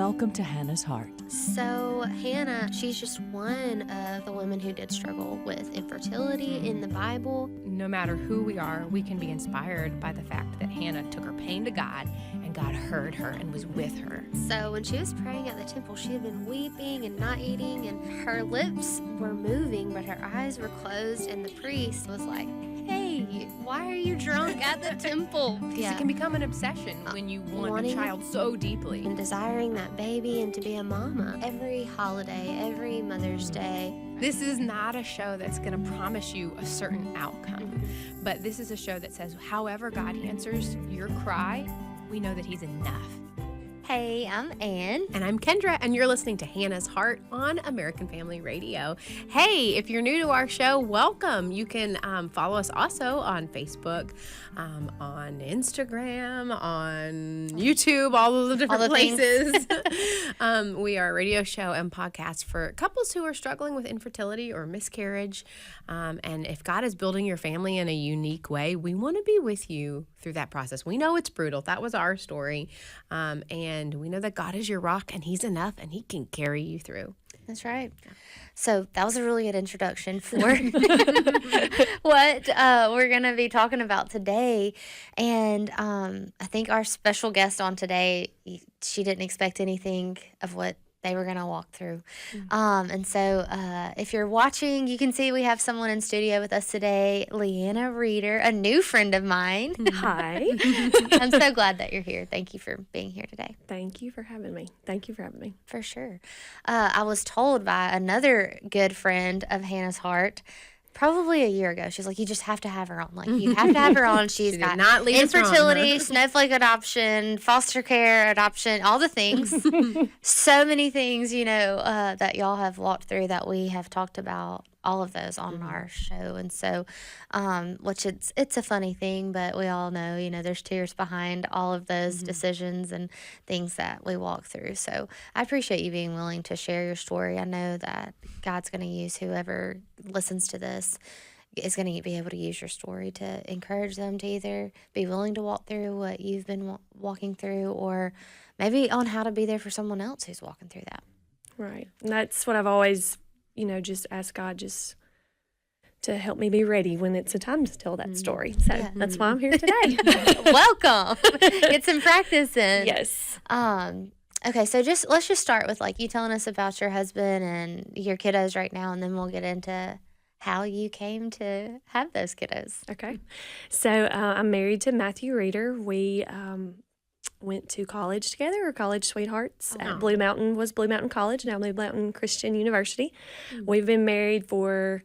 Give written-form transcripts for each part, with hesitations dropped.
Welcome to Hannah's Heart. So Hannah, she's just one of the women who did struggle with infertility in the Bible. No matter who we are, we can be inspired by the fact that Hannah took her pain to God, and God heard her and was with her. So when she was praying at the temple, she had been weeping and not eating, and her lips were moving, but her eyes were closed, and the priest was like, "Hey, why are you drunk at the temple?" It can become an obsession when you want a child so deeply. And desiring that baby and to be a mama. Every holiday, every Mother's Day. This is not a show that's going to promise you a certain outcome, but this is a show that says, however God answers your cry, we know that He's enough. Hey, I'm Ann. And I'm Kendra, and you're listening to Hannah's Heart on American Family Radio. Hey, if you're new to our show, welcome. You can follow us also on Facebook, on Instagram, on YouTube, all of the different places. We are a radio show and podcast for couples who are struggling with infertility or miscarriage. And if God is building your family in a unique way, we want to be with you through that process. We know it's brutal. That was our story. And we know that God is your rock, and He's enough, and He can carry you through. That's right. So that was a really good introduction for what we're going to be talking about today. And I think our special guest on today, she didn't expect anything of what they were going to walk through. And so if you're watching, you can see we have someone in studio with us today, Lianna Reeder, a new friend of mine. Hi. I'm so glad that you're here. Thank you for being here today. Thank you for having me. For sure. I was told by another good friend of Hannah's Heart, probably a year ago, she's like, you just have to have her on. Like, you have to have her on. She's got not leave us wrong, infertility, snowflake adoption, foster care adoption, all the things. So many things, that y'all have walked through that we have talked about, all of those on our show. And so, which it's a funny thing, but we all know, there's tears behind all of those decisions and things that we walk through. So I appreciate you being willing to share your story. I know that God's going to use whoever listens to this is going to be able to use your story to encourage them to either be willing to walk through what you've been walking through, or maybe on how to be there for someone else who's walking through that. Right. And that's what I've always, just asked God just to help me be ready when it's a time to tell that story. So that's why I'm here today. Welcome. Get some practice in. Yes. Okay, so let's just start with you telling us about your husband and your kiddos right now, and then we'll get into how you came to have those kiddos. Okay. So I'm married to Matthew Reeder. We went to college together. We're college sweethearts at Blue Mountain College, now Blue Mountain Christian University. We've been married for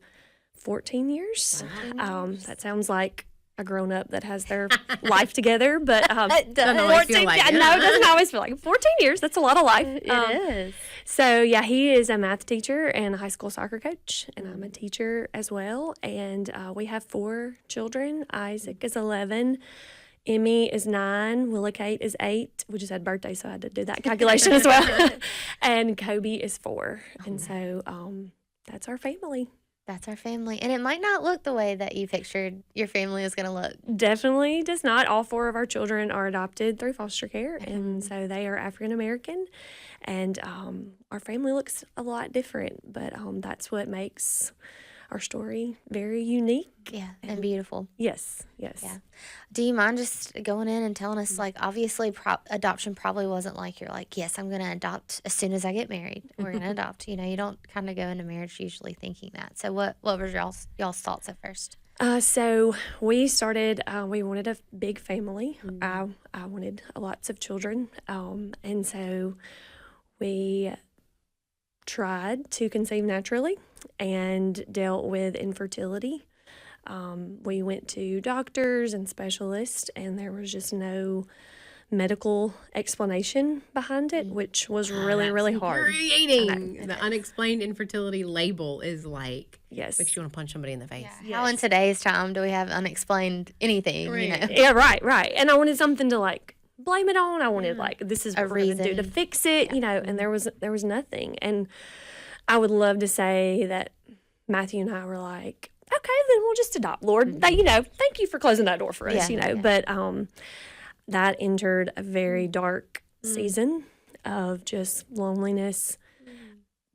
14 years. That sounds like a grown-up that has their life together, but it doesn't always feel like it. No, it doesn't always feel like it. 14 years, that's a lot of life. It is. So, yeah, he is a math teacher and a high school soccer coach, and I'm a teacher as well. And we have 4 children. Isaac is 11. Emmy is 9. Willa Kate is 8. We just had birthdays, so I had to do that calculation as well. And Kobe is 4. And so that's our family. That's our family. And it might not look the way that you pictured your family is going to look. Definitely does not. All 4 of our children are adopted through foster care, and so they are African American. And our family looks a lot different, but that's what makes our story very unique. Yeah, and beautiful. Yes. Yeah. Do you mind just going in and telling us, obviously adoption probably wasn't you're yes, I'm going to adopt as soon as I get married. We're going to adopt. You don't kind of go into marriage usually thinking that. So what was y'all's thoughts at first? So we started, we wanted a big family. I wanted lots of children. And so we tried to conceive naturally and dealt with infertility. We went to doctors and specialists, and there was just no medical explanation behind it, which was really hard. Infuriating. The unexplained infertility label is yes, makes you want to punch somebody in the face. Yeah. Yes. How in today's time do we have unexplained anything? Right. Yeah, right. And I wanted something to blame it on. I wanted this is what we're going to do to fix it, and there was nothing. And I would love to say that Matthew and I were okay, then we'll just adopt, Lord. Thank you for closing that door for us, But that entered a very dark season of just loneliness,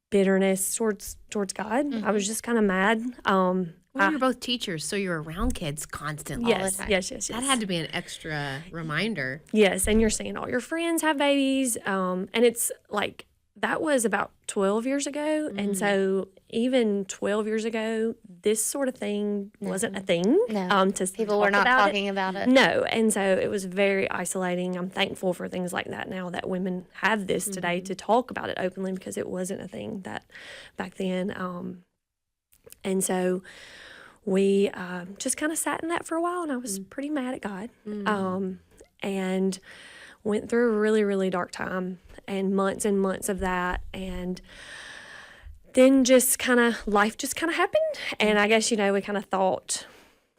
bitterness towards God. I was just kind of mad. Well, you're both teachers, so you're around kids constantly. Yes, time. yes, yes, yes. That had to be an extra reminder. Yes, and you're seeing all your friends have babies, and it's like that was about 12 years ago, and so even 12 years ago, this sort of thing wasn't a thing. No. To People talk were not about it. talking about it. No, and so it was very isolating. I'm thankful for things like that now that women have this today to talk about it openly because it wasn't a thing that back then. And so we just kind of sat in that for a while, and I was pretty mad at God, and went through a really, really dark time and months of that, and then just kind of life just kind of happened, and I guess we kind of thought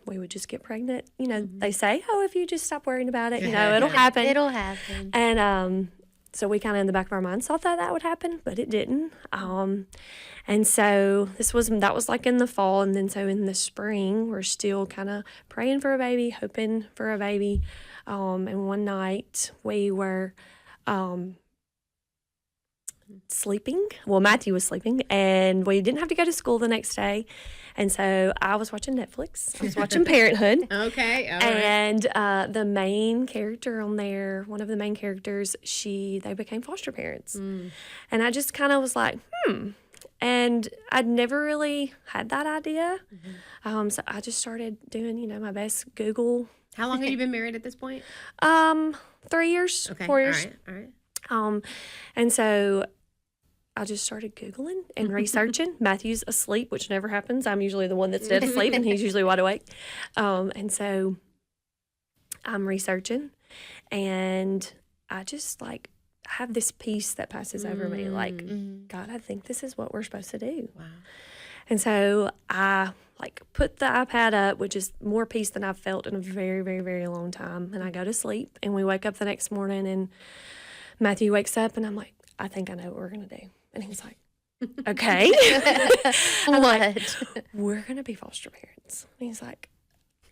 we would just get pregnant. They say, oh, if you just stop worrying about it, it'll happen. It'll happen. And so we kind of in the back of our minds thought that would happen, but it didn't. And so that was like in the fall, and then so in the spring we're still kind of praying for a baby, hoping for a baby. And one night we were sleeping. Well, Matthew was sleeping, and we didn't have to go to school the next day. And so I was watching Netflix. I was watching Parenthood. Okay, all right. And the main character on there, one of the main characters, they became foster parents. And I just kind of was like, And I'd never really had that idea. So I just started doing, my best Google. How long have you been married at this point? 3 years, Okay, 4 years. all right. And so I just started Googling and researching. Matthew's asleep, which never happens. I'm usually the one that's dead asleep, and he's usually wide awake. And so I'm researching, and I just have this peace that passes over me. God, I think this is what we're supposed to do. Wow. And so I put the iPad up, which is more peace than I've felt in a very, very, very long time. And I go to sleep, and we wake up the next morning, and Matthew wakes up, and I'm like, I think I know what we're going to do. And he's like, okay. I'm like, we're going to be foster parents. And he's like,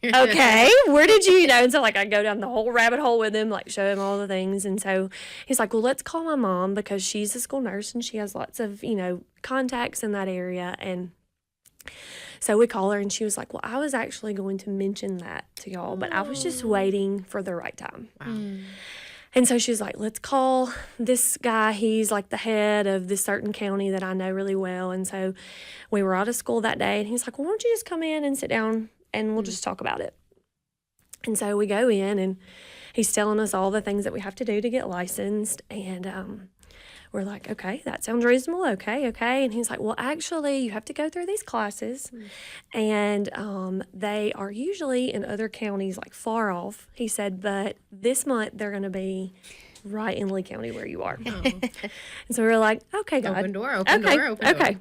okay, where did you, and so I go down the whole rabbit hole with him, show him all the things. And so he's like, well, let's call my mom because she's a school nurse and she has lots of, contacts in that area. And so we call her, and she was like, well, I was actually going to mention that to y'all, but I was just waiting for the right time. Wow. And so she's like, let's call this guy. He's the head of this certain county that I know really well. And so we were out of school that day, and he's like, well, why don't you just come in and sit down and we'll just talk about it. And so we go in, and he's telling us all the things that we have to do to get licensed. And we're like, okay, that sounds reasonable. Okay. And he's like, well, actually, you have to go through these classes. And they are usually in other counties, far off. He said, but this month they're going to be right in Lee County where you are. And so we're like, okay, God. Open door, open door. Okay.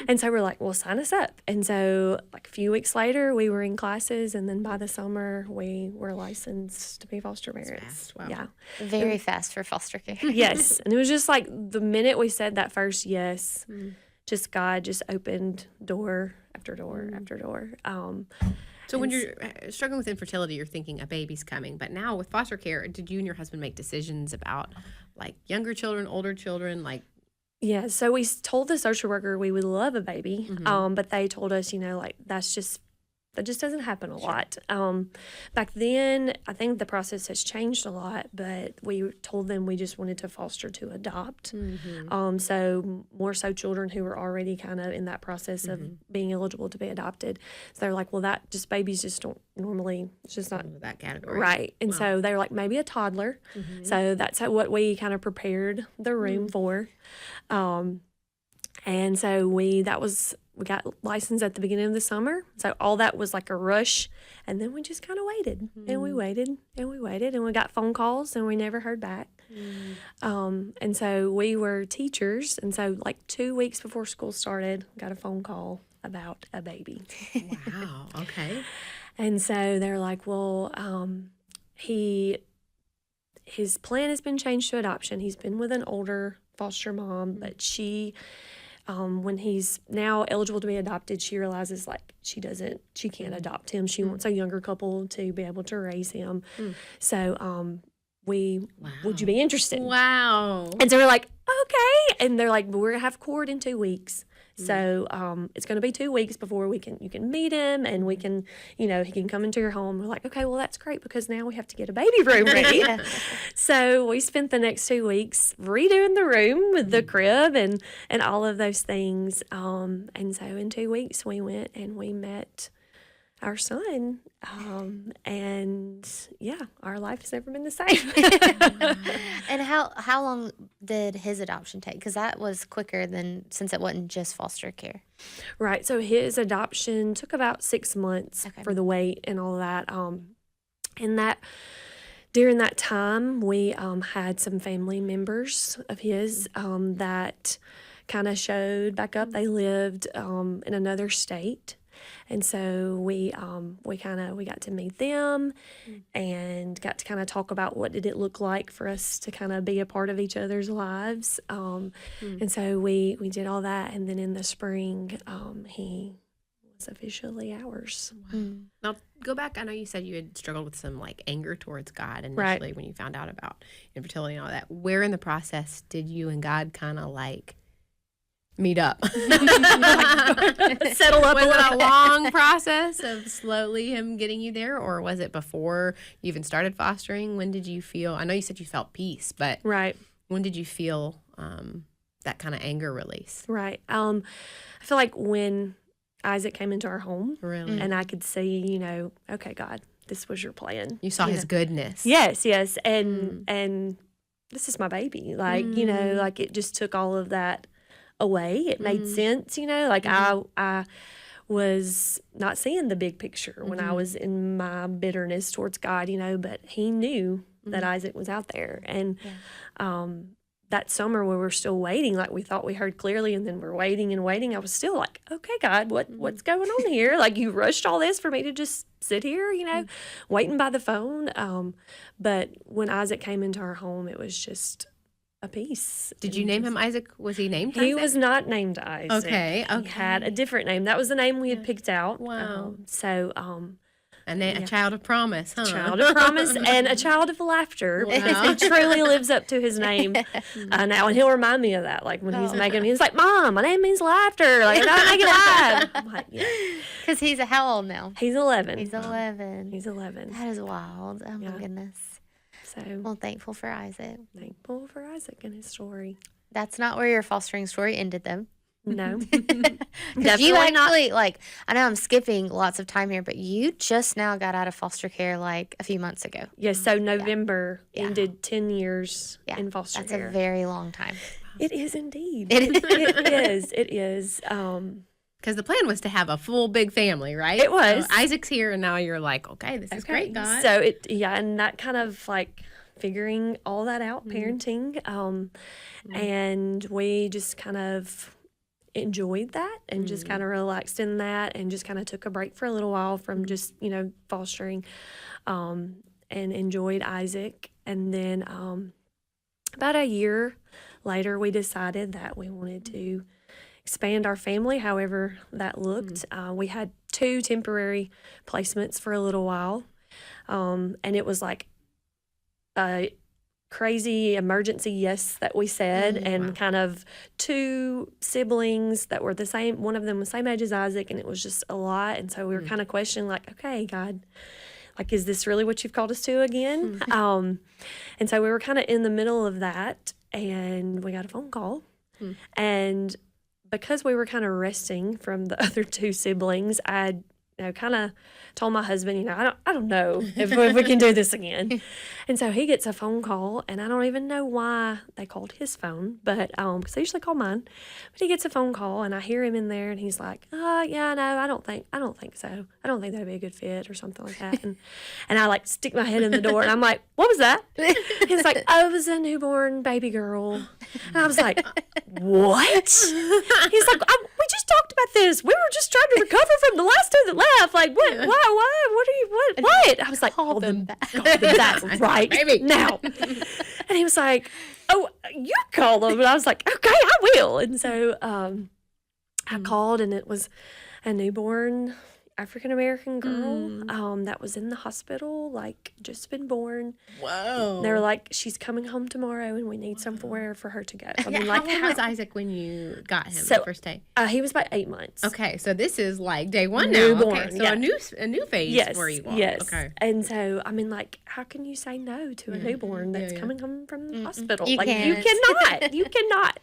And so we're like, well, sign us up. And so a few weeks later, we were in classes, and then by the summer, we were licensed to be foster parents. Fast. Wow. Yeah. Very fast for foster care. Yes. And it was just the minute we said that first yes, just God just opened door after door after door. So when you're struggling with infertility, you're thinking a baby's coming. But now with foster care, did you and your husband make decisions about younger children, older children? Yeah, so we told the social worker we would love a baby, but they told us, that just doesn't happen a lot. Back then, I think the process has changed a lot, but we told them we just wanted to foster to adopt. So more so children who were already kind of in that process of being eligible to be adopted. So they're like, well, babies just don't normally, it's just not that category. Right. And so they were like, maybe a toddler. So that's what we kind of prepared the room for. And so we got licensed at the beginning of the summer. So all that was a rush. And then we just kind of waited. And we waited and we waited. And we got phone calls and we never heard back. And so we were teachers. And so 2 weeks before school started, got a phone call about a baby. Wow. Okay. And so they're like, well, his plan has been changed to adoption. He's been with an older foster mom, but she... when he's now eligible to be adopted, she realizes she can't adopt him. She wants a younger couple to be able to raise him. So would you be interested? Wow. And so we're like, okay. And they're like, we're gonna have court in 2 weeks. So it's going to be 2 weeks before you can meet him, and we can, he can come into your home. We're like, okay, well, that's great, because now we have to get a baby room ready. So we spent the next 2 weeks redoing the room with the crib and all of those things. And so in 2 weeks we went and we met our son. And yeah, our life has never been the same. And how long did his adoption take? Because that was quicker since it wasn't just foster care. Right. So his adoption took about 6 months for the wait and all that. And that during that time, we had some family members of his that kind of showed back up. They lived in another state. And so we got to meet them and got to kind of talk about what did it look like for us to kind of be a part of each other's lives. And so we did all that. And then in the spring, he was officially ours. Now, go back. I know you said you had struggled with some anger towards God initially when you found out about infertility and all that. Where in the process did you and God kind of meet up? Settle up. Was it a long process of slowly him getting you there, or was it before you even started fostering? When did you feel, I know you said you felt peace, but when did you feel that kind of anger release? Right. I feel like when Isaac came into our home, Really? and I could see, okay, God, this was your plan. You saw his goodness. Yes. And this is my baby. It just took all of that away. It made sense, I was not seeing the big picture when I was in my bitterness towards God, but he knew that Isaac was out there. And that summer we were still waiting, we thought we heard clearly, and then we're waiting and waiting. I was still like, okay, God, what's going on here? You rushed all this for me to just sit here, waiting by the phone. But when Isaac came into our home, it was just a piece. Did you name him Isaac? Was he named Isaac? He was not named Isaac. Okay. He had a different name. That was the name we had picked out. Wow. A child of promise, huh? Child of promise and a child of laughter. Wow. He truly lives up to his name now, and he'll remind me of that. When he's making me, he's like, "Mom, my name means laughter. I don't make it laugh." I'm like, yeah. Because he's how old now? He's 11. He's 11. He's 11. That is wild. Oh my goodness. So thankful for Isaac. Thankful for Isaac and his story. That's not where your fostering story ended, though. No. Because you actually, I know I'm skipping lots of time here, but you just now got out of foster care a few months ago. Yes, so November ended 10 years in foster care. That's a very long time. It is indeed. It is. Because the plan was to have a full big family, right? It was. So Isaac's here, and now you're like, okay, this is great, God. So and that kind of figuring all that out, parenting, and we just kind of enjoyed that and just kind of relaxed in that and just kind of took a break for a little while from just fostering, and enjoyed Isaac. And then about a year later, we decided that we wanted to expand our family, however that looked. We had 2 temporary placements for a little while, and it was a crazy emergency yes that we said, and kind of 2 siblings that were the same. One of them was same age as Isaac, and it was just a lot. And so we were kind of questioning, okay, God, is this really what you've called us to again? And so we were kind of in the middle of that, and we got a phone call, and because we were kind of resting from the other 2 siblings, I kind of told my husband, I don't know if we can do this again. And so he gets a phone call, and I don't even know why they called his phone, but because they usually call mine. But he gets a phone call, and I hear him in there, and he's like, yeah, no, I don't think so. I don't think that'd be a good fit or something like that. And I stick my head in the door, and I'm like, what was that? He's like, oh, it was a newborn baby girl. And I was like, what? He's like, we just talked about this. We were just trying to recover from the last 2 that left. What? Why? What? I was like, call them back. That's right, baby. Now. And he was like, oh, you call them. And I was like, okay, I will. And so I called, and it was a newborn African American girl that was in the hospital, like just been born. Whoa. They were like, she's coming home tomorrow, and we need somewhere for her to go. I mean, How like, old was Isaac when you got him So, the first day? he was about 8 months. Okay, so this is like day one now. Newborn, Okay, so yeah. a new phase Yes, for you all. yes. Okay. And so, I mean, like, how can you say no to a newborn that's yeah. coming home from the hospital? You Like, you can't. cannot. You cannot.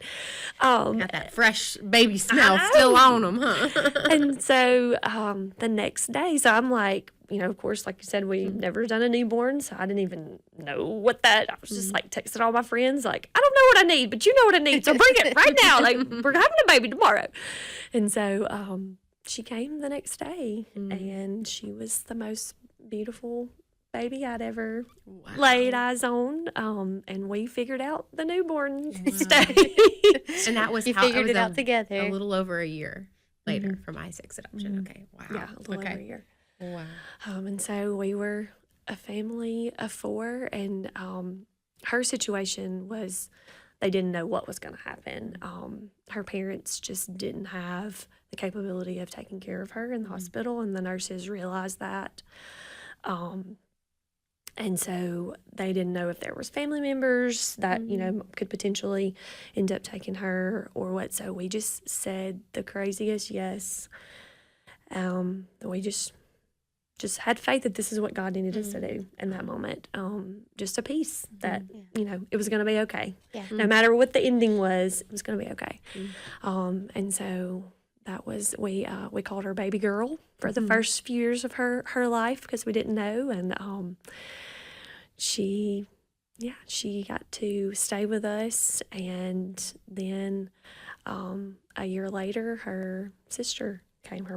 Got that fresh baby smell still on them, huh? And so the next day, so I'm like, you know, of course, like you said, we've never done a newborn, so I didn't even know what that. I was just like texting all my friends, like, I don't know what I need, but you know what I need, so bring it right now. Like, we're having a baby tomorrow. And so she came the next day, and she was the most beautiful baby I'd ever laid eyes on. And we figured out the newborn stage. And that was You how figured was it out together. A little over a year later from Isaac's adoption. Okay, wow. Yeah, a little over a year. Wow. And so we were a family of 4, and her situation was they didn't know what was going to happen. Her parents just didn't have the capability of taking care of her in the hospital, and the nurses realized that. And so they didn't know if there was family members that, you know, could potentially end up taking her or what. So we just said the craziest yes. We just had faith that this is what God needed us to do in that moment. Just a peace that, you know, it was going to be okay. Yeah. No matter what the ending was, it was going to be okay. And so that was, we called her baby girl for the first few years of her life because we didn't know. And she got to stay with us. And then a year later, her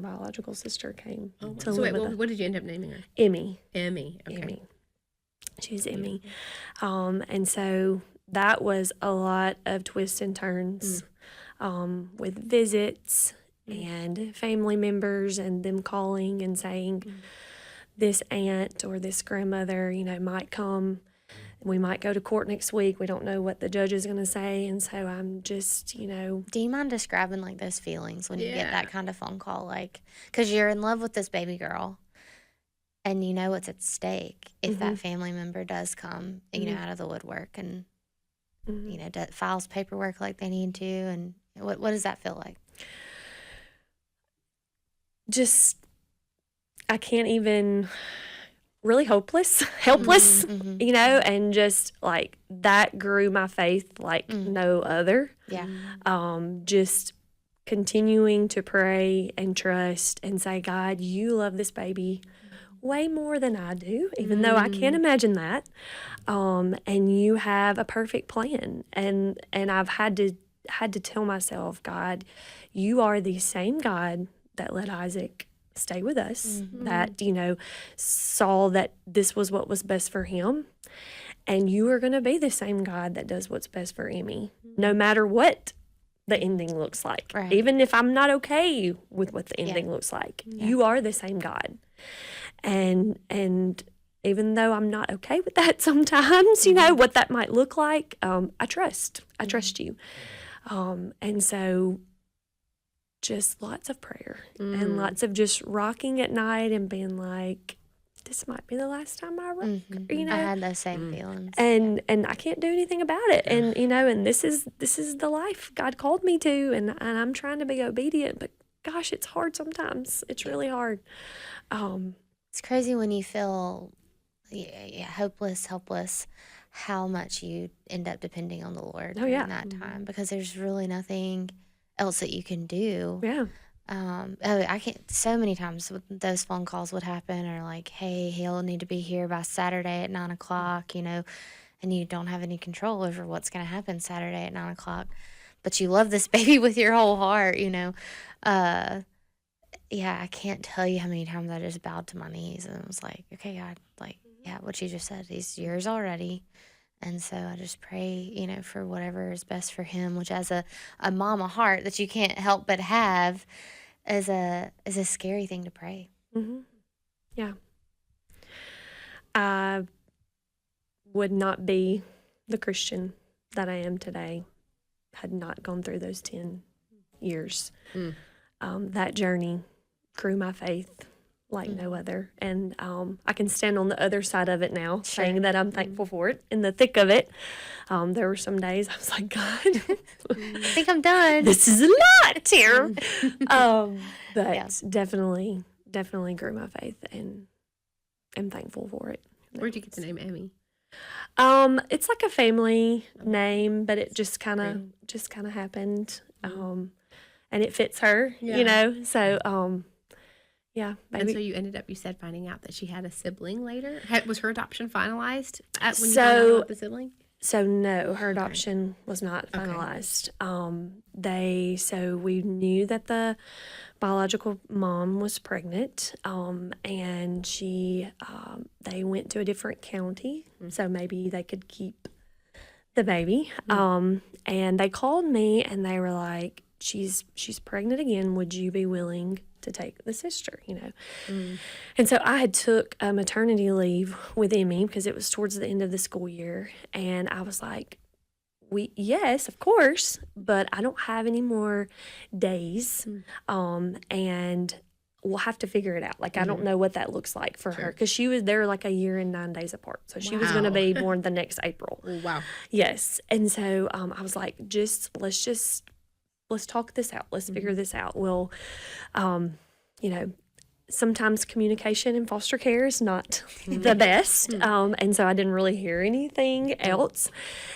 biological sister came to So live wait, with us. what did you end up naming her? Emmy. Emmy. Okay. Emmy. She was Emmy. And so that was a lot of twists and turns with visits and family members and them calling and saying this aunt or this grandmother, you know, might come. We might go to court next week. We don't know what the judge is going to say. And so I'm just, you know. Do you mind describing like those feelings when you get Yeah. that kind of phone call? Like, because you're in love with this baby girl and you know what's at stake if that family member does come, you know, out of the woodwork and, you know, files paperwork like they need to. And what does that feel like? Just, I can't even, really helpless, you know, and just like that grew my faith like no other. Yeah. Just continuing to pray and trust and say, God, you love this baby way more than I do, even though I can't imagine that. And you have a perfect plan. And I've had to tell myself, God, you are the same God that let Isaac stay with us, that, you know, saw that this was what was best for him. And you are going to be the same God that does what's best for Emmy, no matter what the ending looks like. Right. Even if I'm not okay with what the ending looks like, you are the same God. And even though I'm not okay with that sometimes, you know, what that might look like, I trust you. And so just lots of prayer and lots of just rocking at night and being like, this might be the last time I rock, you know. I had those same feelings. And I can't do anything about it. And, you know, and this is the life God called me to, and I'm trying to be obedient, but gosh, it's hard sometimes. It's really hard. It's crazy when you feel hopeless, helpless, how much you end up depending on the Lord during that time, because there's really nothing else that you can do. Yeah. I can't. So many times those phone calls would happen, or like, "Hey, he'll need to be here by Saturday at 9:00," you know, and you don't have any control over what's going to happen Saturday at 9:00. But you love this baby with your whole heart, you know. Yeah, I can't tell you how many times I just bowed to my knees and was like, "Okay, God, like, yeah, what you just said, he's yours already." And so I just pray, you know, for whatever is best for him, which as a mama heart that you can't help but have is a scary thing to pray. Yeah. I would not be the Christian that I am today had not gone through those 10 years. That journey grew my faith like no other. And I can stand on the other side of it now, saying that I'm thankful for it. In the thick of it, there were some days I was like, God, I think I'm done. this is a lot here. But definitely grew my faith, and am thankful for it. Where'd you get the name Emmy? It's like a family name, but it just kind of happened. And it fits her, you know. So yeah, And maybe. so you ended up, you said, finding out that she had a sibling later. Was her adoption finalized when you found out So- about the sibling? So no, her adoption was not finalized. So we knew that the biological mom was pregnant, and they went to a different county, so maybe they could keep the baby. And they called me and they were like, she's pregnant again. Would you be willing to take the sister, you know? And so I had took a maternity leave with Emmy because it was towards the end of the school year. And I was like, yes, of course, but I don't have any more days. And we'll have to figure it out. Like, I don't know what that looks like for her, because they're like a year and 9 days apart. So she was going to be born the next April. Wow. Yes. And so I was like, let's talk this out. Let's figure this out. Well, you know, sometimes communication in foster care is not the best. And so I didn't really hear anything else.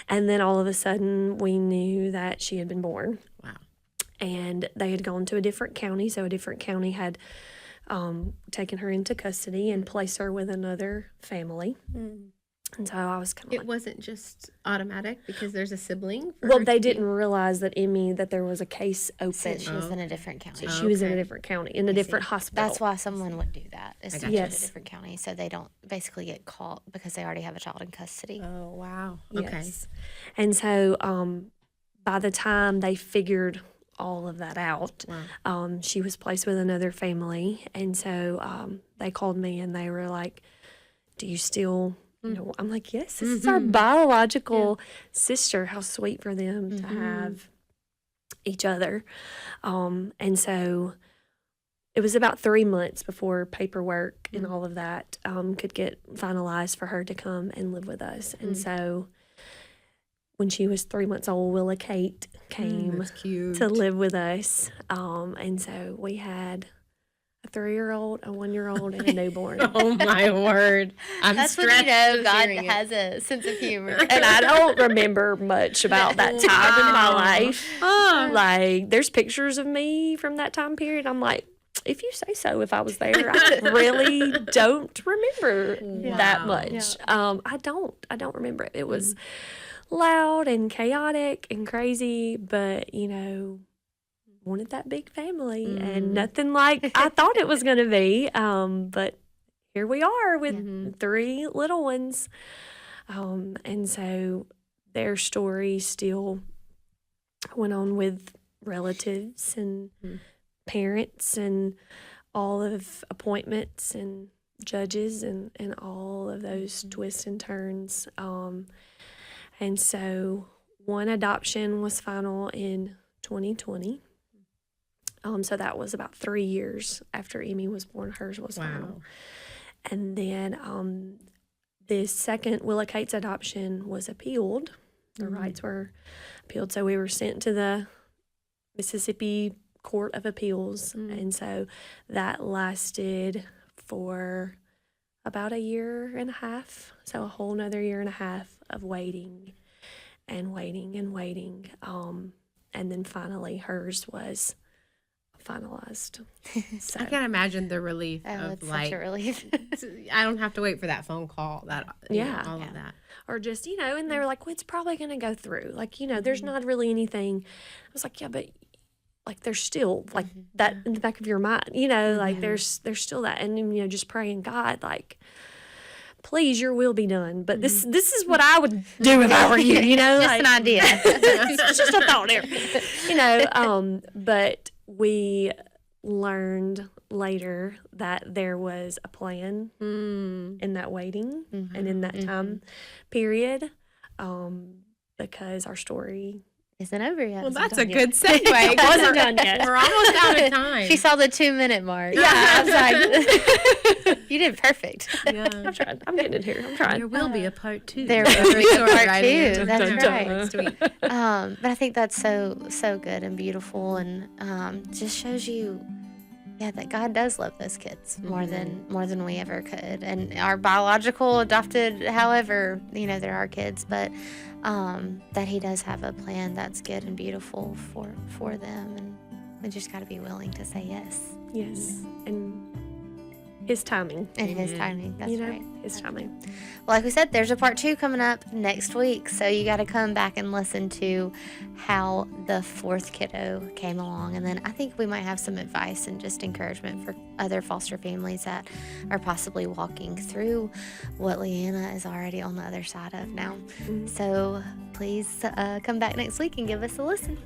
And then all of a sudden we knew that she had been born. Wow. And they had gone to a different county. So a different county had taken her into custody and placed her with another family. And so I was kind of It wasn't just automatic because there's a sibling? well, they didn't realize that there was a case open. Since she was in a different county. She was in a different county, in a different hospital. That's why someone would do that, is to gotcha. go to a Yes. different county, so they don't basically get caught because they already have a child in custody. Oh, wow. Okay. Yes. And so by the time they figured all of that out, she was placed with another family. And so they called me and they were like, do you still... You know, I'm like, yes, this is our biological sister. How sweet for them to have each other. And so it was about 3 months before paperwork and all of that could get finalized for her to come and live with us. And so when she was 3 months old, Willa Kate came That's cute. to live with us. And so we had a 3-year-old, a 1-year-old, and a newborn. Oh, my word. I'm That's when you stretched know just God hearing it. has a sense of humor. And I don't remember much about that time in my life. Like, there's pictures of me from that time period. I'm like, if you say so, if I was there, I really don't remember that much. I don't remember it. It was loud and chaotic and crazy, but, you know, wanted that big family and nothing like I thought it was going to be. But here we are with 3 little ones. And so their story still went on with relatives and parents and all of appointments and judges and all of those twists and turns. And so one adoption was final in 2020. So that was about 3 years after Emmy was born. Hers was final. And then the second Willa Kate's adoption was appealed. The rights were appealed. So we were sent to the Mississippi Court of Appeals. And so that lasted for about 1.5 years. So a whole nother 1.5 years of waiting and waiting and waiting. And then finally hers was finalized. So I can't imagine the relief Oh, of it's like, such a relief. I don't have to wait for that phone call, you know, all of that. or just, you know, and they were like, well, it's probably going to go through. Like, you know, there's not really anything. I was like, yeah, but like there's still like that in the back of your mind, you know, like there's still that. And, you know, just praying, God, like, please, your will be done. But this is what I would do if I were you, you know. Just like, an idea. it's just a thought here, you know. But we learned later that there was a plan in that waiting and in that time period, because our story isn't over yet. Well, that's a good segue. Wasn't done yet. We're almost out of time. She saw the 2-minute mark. Yeah, I was like, you did perfect. Yeah. I'm trying. I'm getting it here. I'm trying. There will be a part 2. There will be a Sort of part writing it 2. to That's the right. next week. But I think that's so good and beautiful, and just shows you, that God does love those kids more than we ever could, and our biological, adopted, however, they're our kids, but that He does have a plan that's good and beautiful for them, and we just got to be willing to say yes. Yes, and His timing. In His timing. That's right. His timing. Well, like we said, there's a part 2 coming up next week, so you got to come back and listen to how the 4th kiddo came along, and then I think we might have some advice and just encouragement for other foster families that are possibly walking through what Lianna is already on the other side of now. So please come back next week and give us a listen.